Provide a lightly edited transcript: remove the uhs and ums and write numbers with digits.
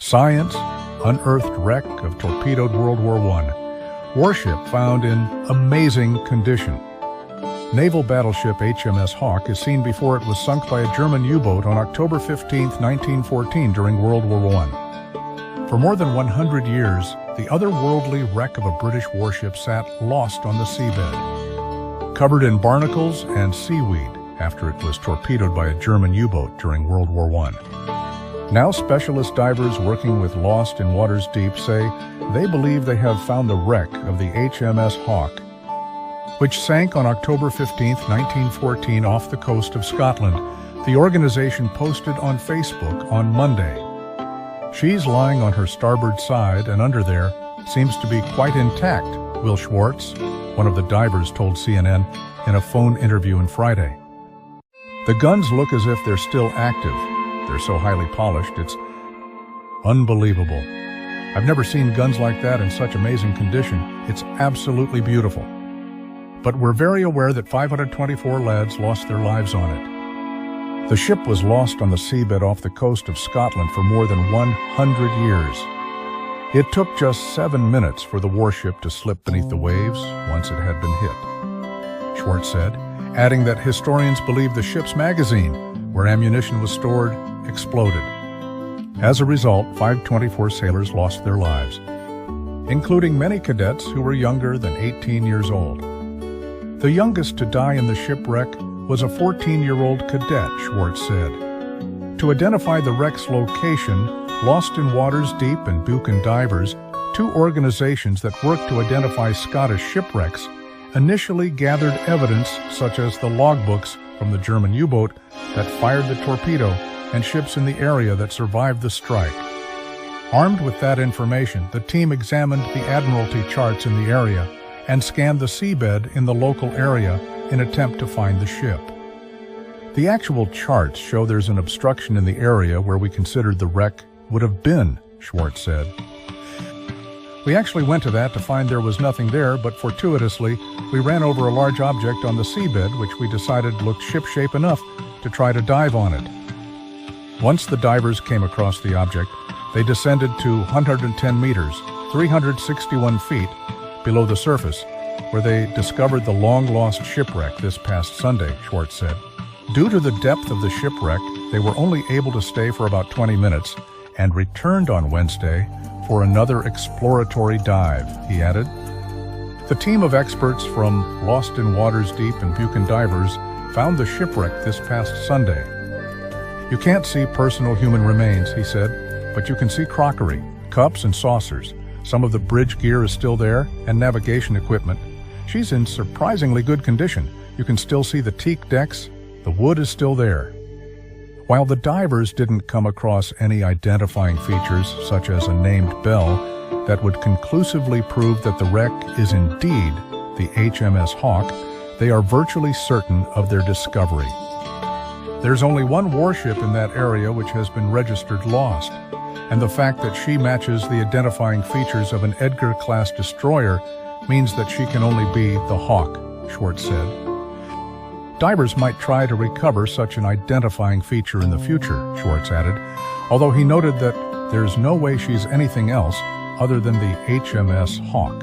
Science: unearthed wreck of torpedoed World War I. Warship found in amazing condition. Naval battleship HMS Hawke is seen before it was sunk by a German U-boat on October 15, 1914 during World War I. For more than 100 years, the otherworldly wreck of a British warship sat lost on the seabed, covered in barnacles and seaweed after it was torpedoed by a German U-boat during World War I. Now specialist divers working with Lost in Waters Deep say they believe they have found the wreck of the HMS Hawke, which sank on October 15, 1914 off the coast of Scotland, the organization posted on Facebook on Monday. She's lying on her starboard side, and under there seems to be quite intact, Will Schwartz, one of the divers, told CNN in a phone interview on Friday. The guns look as if they're still active. They're so highly polished, it's unbelievable. I've never seen guns like that in such amazing condition. It's absolutely beautiful. But we're very aware that 524 lads lost their lives on it. The ship was lost on the seabed off the coast of Scotland for more than 100 years. It took just 7 minutes for the warship to slip beneath the waves once it had been hit, Schwartz said, adding that historians believe the ship's magazine, where ammunition was stored, exploded. As a result, 524 sailors lost their lives, including many cadets who were younger than 18 years old. The youngest to die in the shipwreck was a 14-year-old cadet, Schwartz said. To identify the wreck's location, Lost in Waters Deep and Buchan Divers, two organizations that work to identify Scottish shipwrecks, initially gathered evidence such as the logbooks from the German U-boat that fired the torpedo and ships in the area that survived the strike. Armed with that information, the team examined the admiralty charts in the area and scanned the seabed in the local area in an attempt to find the ship. The actual charts show there's an obstruction in the area where we considered the wreck would have been, Schwartz said. We actually went to that to find there was nothing there, but fortuitously, we ran over a large object on the seabed which we decided looked ship-shape enough to try to dive on it. Once the divers came across the object, they descended to 110 meters, 361 feet, below the surface, where they discovered the long-lost shipwreck this past Sunday, Schwartz said. Due to the depth of the shipwreck, they were only able to stay for about 20 minutes and returned on Wednesday for another exploratory dive, he added. The team of experts from Lost in Waters Deep and Buchan Divers found the shipwreck this past Sunday. You can't see personal human remains, he said, but you can see crockery, cups and saucers. Some of the bridge gear is still there, and navigation equipment. She's in surprisingly good condition. You can still see the teak decks. The wood is still there. While the divers didn't come across any identifying features, such as a named bell, that would conclusively prove that the wreck is indeed the HMS Hawke, they are virtually certain of their discovery. There's only one warship in that area which has been registered lost, and the fact that she matches the identifying features of an Edgar-class destroyer means that she can only be the Hawke, Schwartz said. Divers might try to recover such an identifying feature in the future, Schwartz added, although he noted that there's no way she's anything else other than the HMS Hawke.